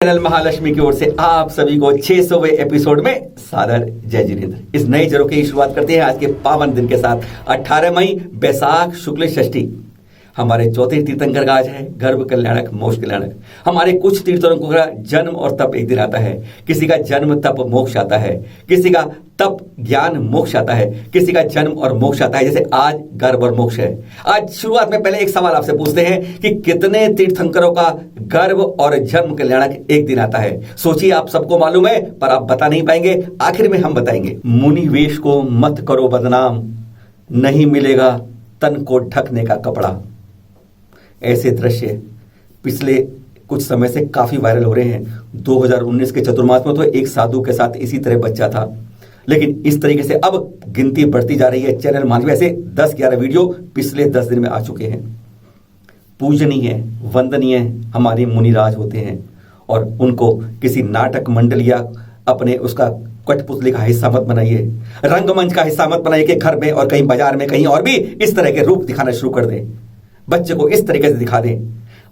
Channel Mahalakshmi की ओर से आप सभी को 600वें एपिसोड में सादर जय जिनेंद्र। इस नए जरो की शुरुआत करते हैं आज के पावन दिन के साथ 18 मई बैसाख शुक्ल षष्ठी। हमारे चौथे तीर्थंकर का आज है गर्भ कल्याणक मोक्ष कल्याणक। हमारे कुछ तीर्थंकरों का जन्म और तप एक दिन आता है। किसी का जन्म तप मोक्ष आता है, किसी का तप ज्ञान मोक्ष आता है, किसी का जन्म और मोक्ष आता है। जैसे आज गर्भ और मोक्ष है। आज शुरुआत में पहले एक सवाल आपसे पूछते हैं कि कितने तीर्थंकरों का गर्भ और जन्म कल्याणक एक दिन आता है। सोचिए, आप सबको मालूम है पर आप बता नहीं पाएंगे, आखिर में हम बताएंगे। मुनि वेश को मत करो बदनाम, नहीं मिलेगा तन को ढकने का कपड़ा। ऐसे दृश्य पिछले कुछ समय से काफी वायरल हो रहे हैं। 2019 के चतुर्मास में तो एक साधु के साथ इसी तरह बच्चा था, लेकिन इस तरीके से अब गिनती बढ़ती जा रही है। चैनल मानवीय ऐसे 10-11 वीडियो पिछले 10 दिन में आ चुके हैं। पूजनीय वंदनीय हमारे मुनिराज होते हैं और उनको किसी नाटक मंडल या अपने उसका कठपुतली का हिस्सा मत बनाइए, रंगमंच का हिस्सा मत बनाइए कि घर में और कहीं बाजार में कहीं और भी इस तरह के रूप दिखाना शुरू कर दें, बच्चे को इस तरीके से दिखा दें।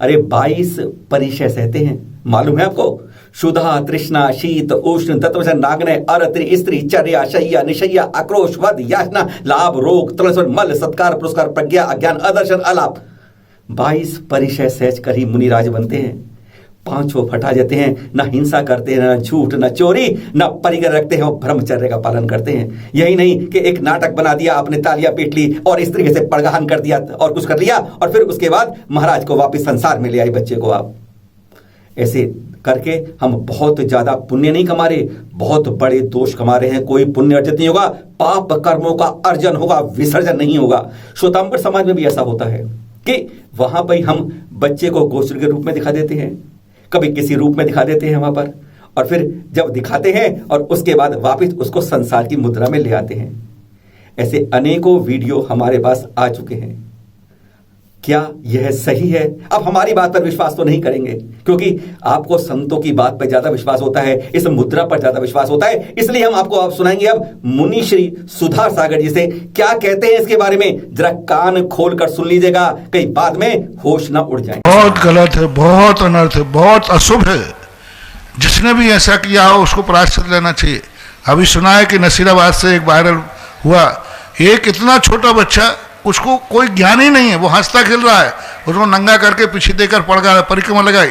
अरे 22 परिचय सहते हैं, मालूम है आपको? क्षुधा तृष्णा शीत उष्ण तत्वश नागनय अरत्रि स्त्री चर्या शय्या निशय्या आक्रोश वध याचना लाभ रोग तलस्वर मल सत्कार पुरस्कार प्रज्ञा अज्ञान अदर्शन अलाप। 22 परिचय सहज कर ही मुनिराज बनते हैं। 5 फटा जाते हैं, ना हिंसा करते हैं, ना झूठ, ना चोरी, ना परिग्रह रखते हैं और ब्रह्मचर्य का पालन करते हैं। यही नहीं कि एक नाटक बना दिया, आपने तालियां पीट ली और इस तरीके से पड़गाहन कर दिया और कुछ कर लिया और फिर उसके बाद महाराज को वापस संसार में ले आए बच्चे को। आप ऐसे करके हम बहुत ज्यादा पुण्य नहीं कमा रहे, बहुत बड़े दोष कमा रहे हैं। कोई पुण्य अर्जित नहीं होगा, पाप कर्मों का अर्जन होगा, विसर्जन नहीं होगा। श्वेतांबर समाज में भी ऐसा होता है कि वहां पर हम बच्चे को गोचर के रूप में दिखा देते हैं, कभी किसी रूप में दिखा देते हैं वहां पर, और फिर जब दिखाते हैं और उसके बाद वापस उसको संसार की मुद्रा में ले आते हैं। ऐसे अनेकों वीडियो हमारे पास आ चुके हैं। क्या यह सही है? अब हमारी बात पर विश्वास तो नहीं करेंगे, क्योंकि आपको संतों की बात पर ज्यादा विश्वास होता है, इस मुद्रा पर ज्यादा विश्वास होता है। इसलिए हम आपको आप सुनाएंगे अब मुनि श्री सुधा सागर जी से क्या कहते हैं इसके बारे में। जरा कान खोलकर सुन लीजिएगा, कहीं बाद में होश ना उड़ जाए। बहुत गलत है, बहुत अनर्थ है, बहुत अशुभ है। जिसने भी ऐसा किया हो उसको प्रायश्चित लेना चाहिए। अभी सुना है कि नसीराबाद से एक वायरल हुआ, एक इतना छोटा बच्चा, उसको कोई ज्ञान ही नहीं है, वो हंसता खेल रहा है, उसको नंगा करके पीछे देकर पड़गा परिक्रमा लगाई,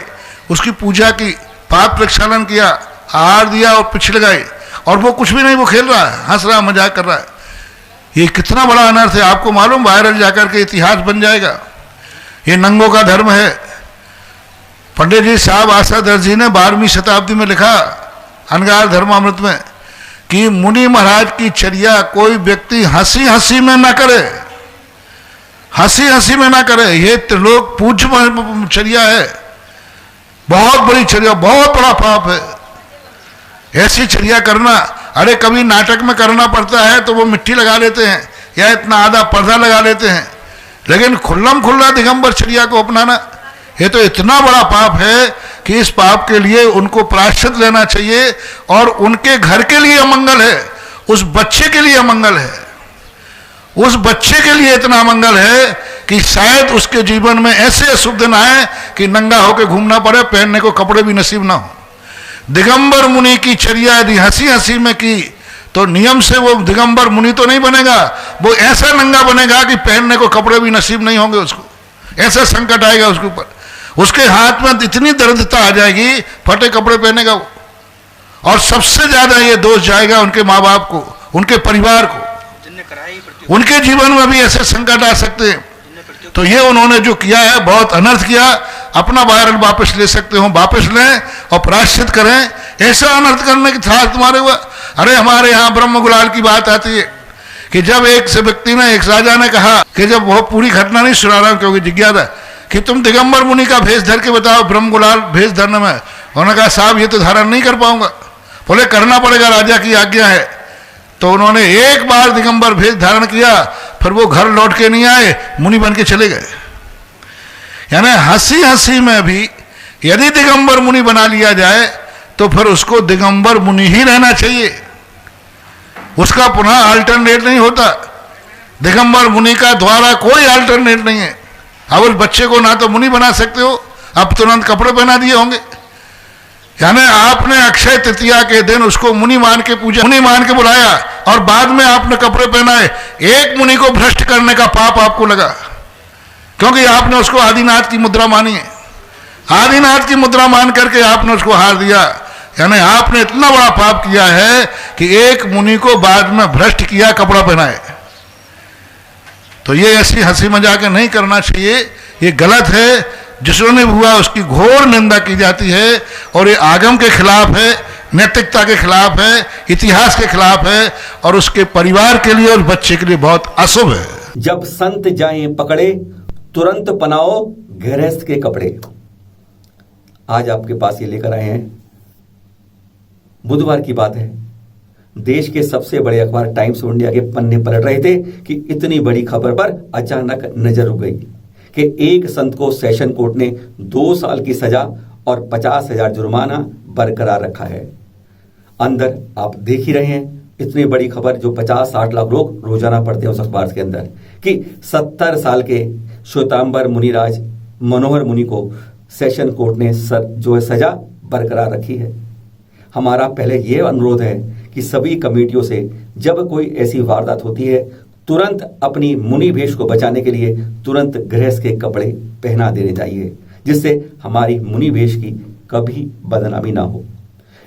उसकी पूजा की, पाप प्रक्षालन किया, आहार दिया और पीछे लगाई, और वो कुछ भी नहीं, वो खेल रहा है, हंस रहा है, मजाक कर रहा है। ये कितना बड़ा अनर्थ है, आपको मालूम? वायरल जाकर के इतिहास बन जाएगा। ये नंगों का धर्म है। पंडित जी साहब आशा दर्जी ने 12वीं शताब्दी में लिखा अनगार धर्मामृत में कि मुनि महाराज की चर्या कोई व्यक्ति हंसी हंसी में ना करे, हंसी हंसी में ना करे। ये त्रिलोक पूज्य चर्या है, बहुत बड़ी चर्या, बहुत बड़ा पाप है ऐसी चर्या करना। अरे कभी नाटक में करना पड़ता है तो वो मिट्टी लगा लेते हैं या इतना आधा पर्दा लगा लेते हैं, लेकिन खुल्लम खुल्ला दिगंबर चर्या को अपनाना, ये तो इतना बड़ा पाप है कि इस पाप के लिए उनको प्रायश्चित लेना चाहिए। और उनके घर के लिए अमंगल है, उस बच्चे के लिए अमंगल है, उस बच्चे के लिए इतना अमंगल है कि शायद उसके जीवन में ऐसे अशुभ दिन आए कि नंगा होकर घूमना पड़े, पहनने को कपड़े भी नसीब ना हो। दिगंबर मुनि की चर्या यदि हंसी हंसी में की तो नियम से वो दिगंबर मुनि तो नहीं बनेगा, वो ऐसा नंगा बनेगा कि पहनने को कपड़े भी नसीब नहीं होंगे उसको। ऐसा संकट आएगा उसके ऊपर, उसके हाथ में इतनी दरिद्रता आ जाएगी, फटे कपड़े पहनेगा वो। और सबसे ज्यादा ये दोष जाएगा उनके माँ बाप को, उनके परिवार को, उनके जीवन में भी ऐसे संकट आ सकते हैं। तो ये उन्होंने जो किया है बहुत अनर्थ किया। अपना वायरल वापस ले सकते हो, वापस लें और प्रायश्चित करें। ऐसा अनर्थ करने की था तुम्हारे हुआ। अरे हमारे यहाँ ब्रह्म गुलाल की बात आती है कि जब एक से व्यक्ति ने, एक राजा ने कहा कि जब वो पूरी घटना नहीं सुना रहा हूं क्योंकि जिज्ञासा, कि तुम दिगंबर मुनि का भेष धर के बताओ ब्रह्म गुलाल भेष धरने में। उन्होंने कहा साहब ये तो धारण नहीं कर पाऊंगा। बोले करना पड़ेगा, राजा की आज्ञा है। तो उन्होंने एक बार दिगंबर भेष धारण किया, फिर वो घर लौट के नहीं आए, मुनि बन के चले गए। यानी हंसी हंसी में भी यदि दिगंबर मुनि बना लिया जाए तो फिर उसको दिगंबर मुनि ही रहना चाहिए, उसका पुनः अल्टरनेट नहीं होता। दिगंबर मुनि का द्वारा कोई अल्टरनेट नहीं है। अब उस बच्चे को ना तो मुनि बना सकते हो, अब तुरंत कपड़े पहना दिए होंगे, यानी आपने अक्षय तृतीया के दिन उसको मुनि मान के पूजा, मुनि मान के बुलाया और बाद में आपने कपड़े पहनाए। एक मुनि को भ्रष्ट करने का पाप आपको लगा, क्योंकि आपने उसको आदिनाथ की मुद्रा मानी है। आदिनाथ की मुद्रा मान करके आपने उसको हार दिया, यानी आपने इतना बड़ा पाप किया है कि एक मुनि को बाद में भ्रष्ट किया, कपड़ा पहनाए। तो ये ऐसी हंसी मजाक नहीं करना चाहिए, ये गलत है। जिसने भी हुआ उसकी घोर निंदा की जाती है और ये आगम के खिलाफ है, नैतिकता के खिलाफ है, इतिहास के खिलाफ है और उसके परिवार के लिए और बच्चे के लिए बहुत अशुभ है। जब संत जाएं पकड़े तुरंत पहनाओ गृहस्थ के कपड़े। आज आपके पास ये लेकर आए हैं, बुधवार की बात है, देश के सबसे बड़े अखबार टाइम्स ऑफ इंडिया के पन्ने पलट रहे थे कि इतनी बड़ी खबर पर अचानक नजर रुक गई कि एक संत को सेशन कोर्ट ने 2 साल की सजा और 50,000 जुर्माना बरकरार रखा है। अंदर आप देख ही रहे हैं इतनी बड़ी खबर जो 50-60 लाख लोग रोजाना पढ़ते हैं उस अखबार के अंदर, कि 70 साल के श्वेतांबर मुनिराज मनोहर मुनि को सेशन कोर्ट ने जो है सजा बरकरार रखी है। हमारा पहले यह अनुरोध है कि सभी कमेटियों से जब कोई ऐसी वारदात होती है तुरंत अपनी मुनि भेष को बचाने के लिए तुरंत गृहस्थ के कपड़े पहना देने चाहिए, जिससे हमारी मुनि भेष की कभी बदनामी ना हो।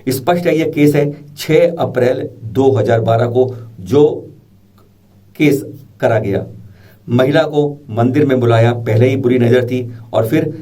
स्पष्ट है यह केस है 6 अप्रैल 2012 को जो केस करा गया। महिला को मंदिर में बुलाया, पहले ही बुरी नजर थी और फिर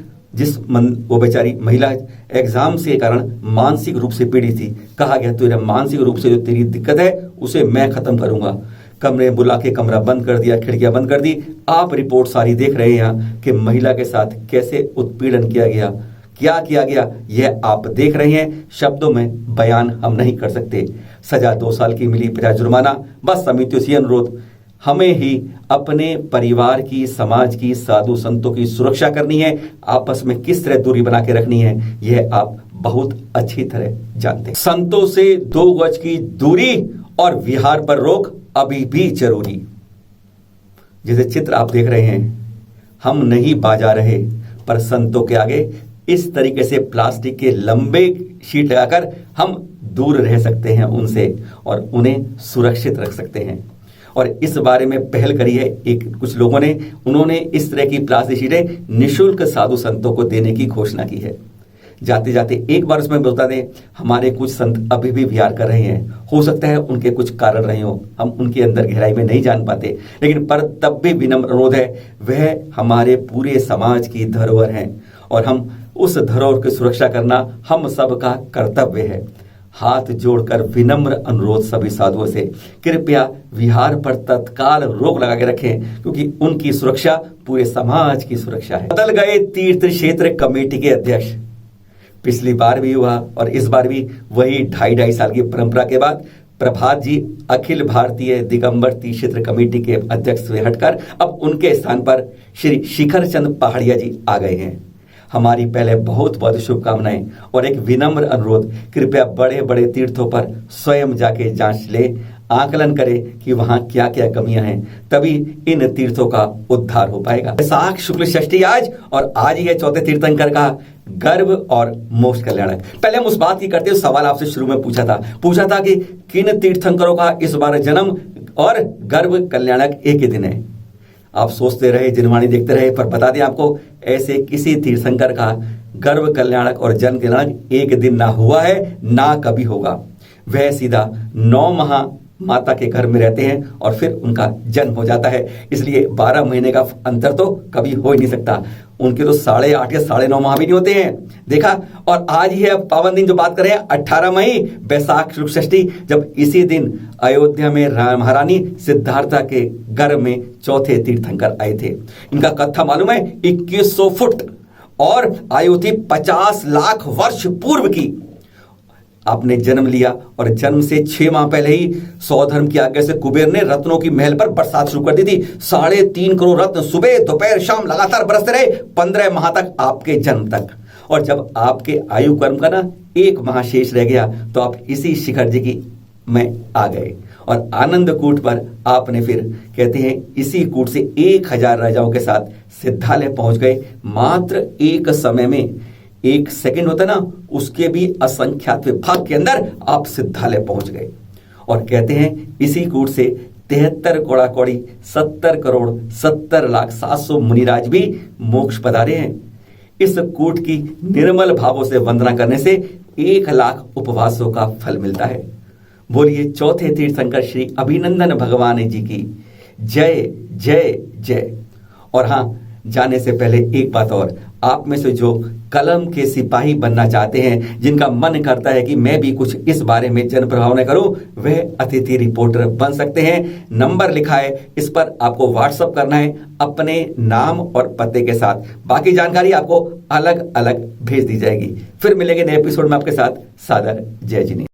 वो बेचारी महिला एग्जाम से कारण मानसिक रूप से पीड़ित थी, कहा गया तेरा मानसिक रूप से जो तेरी दिक्कत है उसे मैं खत्म करूंगा। कमरे बुला के कमरा बंद कर दिया, खिड़कियां बंद कर दी। आप रिपोर्ट सारी देख रहे हैं यहाँ कि महिला के साथ कैसे उत्पीड़न किया गया, क्या किया गया, यह आप देख रहे हैं। शब्दों में बयान हम नहीं कर सकते। सजा 2 साल की मिली, 50 जुर्माना। बस समितियों से अनुरोध, हमें ही अपने परिवार की, समाज की, साधु संतों की सुरक्षा करनी है। आपस में किस तरह दूरी बना के रखनी है यह आप बहुत अच्छी तरह जानते हैं। संतों से 2 गज की दूरी और विहार पर रोक अभी भी जरूरी। जैसे चित्र आप देख रहे हैं, हम नहीं बाजा रहे पर संतों के आगे इस तरीके से प्लास्टिक के लंबे शीट लगाकर हम दूर रह सकते हैं उनसे और उन्हें सुरक्षित रख सकते हैं। और इस बारे में पहल करी है कुछ लोगों ने, उन्होंने इस तरह की प्लास्टिक शीटें निःशुल्क साधु संतों को देने की घोषणा की है। जाते जाते एक बार उसमें बता दें, हमारे कुछ संत अभी भी विहार कर रहे हैं। हो सकता है उनके कुछ कारण रहे हो, हम उनके अंदर गहराई में नहीं जान पाते, लेकिन पर तब भी विनम्र अनुरोध है, वह हमारे पूरे समाज की धरोहर हैं और हम उस धरोहर की सुरक्षा करना हम सबका कर्तव्य है। हाथ जोड़कर विनम्र अनुरोध सभी साधुओं से, कृपया विहार पर तत्काल रोक लगा के रखें, क्योंकि उनकी सुरक्षा पूरे समाज की सुरक्षा है। बदल गए तीर्थ क्षेत्र कमेटी के अध्यक्ष। पिछली बार भी हुआ और इस बार भी वही 2.5 साल की परंपरा के बाद प्रभात जी अखिल भारतीय दिगंबर तीर्थ क्षेत्र कमेटी के अध्यक्ष से हटकर अब उनके स्थान पर श्री शिखर चंद पहाड़िया जी आ गए हैं। हमारी पहले बहुत बहुत शुभकामनाएं और एक विनम्र अनुरोध, कृपया बड़े बड़े तीर्थों पर स्वयं जाके जांच ले, आकलन करें कि वहां क्या क्या कमियां हैं, तभी इन तीर्थों का उद्धार हो पाएगा। बैसाख शुक्ल षष्ठी आज, और आज ही है चौथे तीर्थंकर का गर्भ और मोक्ष कल्याणक। पहले हम उस बात की करते हुए सवाल आपसे शुरू में पूछा था कि किन तीर्थंकरों का इस बार जन्म और गर्भ कल्याणक एक ही दिन है। आप सोचते रहे, जिनवाणी देखते रहे, पर बता दें आपको, ऐसे किसी तीर्थंकर का गर्भ कल्याणक और जन्म कल्याणक एक दिन ना हुआ है, ना कभी होगा। वह सीधा 9 माह माता के घर में रहते हैं और फिर उनका जन्म हो जाता है, इसलिए 12 महीने का अंतर तो कभी हो ही नहीं सकता। उनके तो 8.5 या 9.5 माह भी नहीं होते हैं, देखा। और आज ही है पावन दिन जो बात कर रहे हैं, 18 मई बैसाख शुक्ल षष्ठी, जब इसी दिन अयोध्या में महारानी सिद्धार्था के गर्भ में चौथे तीर्थंकर आए थे। इनका कथा मालूम है 2100 फुट और आयु थी 50 लाख वर्ष पूर्व की। आपने जन्म लिया और जन्म से 6 माह पहले ही सौधर्म की आज्ञा से कुबेर ने रत्नों की महल पर बरसात शुरू कर दी थी। 3.5 करोड़ रत्न सुबह दोपहर शाम लगातार बरसते रहे 15 माह तक, आपके जन्म तक। और जब आपके आयु कर्म का ना 1 माह शेष रह गया तो आप इसी शिखर जी की में आ गए और आनंद कूट पर आपने फिर कहते हैं इसी कूट से 1000 राजाओं के साथ सिद्धालय पहुंच गए। मात्र एक समय में 1 सेकंड होता ना, उसके भी असंख्यात विभाग के अंदर आप सिद्धालय पहुंच गए। और कहते हैं इसी कूट से 73 कोड़ा कौड़ी 70 करोड़ 70 लाख 700 मुनिराज भी मोक्ष पधारे हैं। इस कूट की निर्मल भावों से वंदना करने से 1 लाख उपवासों का फल मिलता है। बोलिए चौथे तीर्थंकर श्री अभिनंदन भगवान जी की जय जय जय। और हाँ, जाने से पहले एक बात और, आप में से जो कलम के सिपाही बनना चाहते हैं, जिनका मन करता है कि मैं भी कुछ इस बारे में जन प्रभावना करूं, वह अतिथि रिपोर्टर बन सकते हैं। नंबर लिखा है, इस पर आपको व्हाट्सएप करना है अपने नाम और पते के साथ। बाकी जानकारी आपको अलग अलग भेज दी जाएगी। फिर मिलेंगे नए एपिसोड में आपके साथ। सादर जय जिनेंद्र।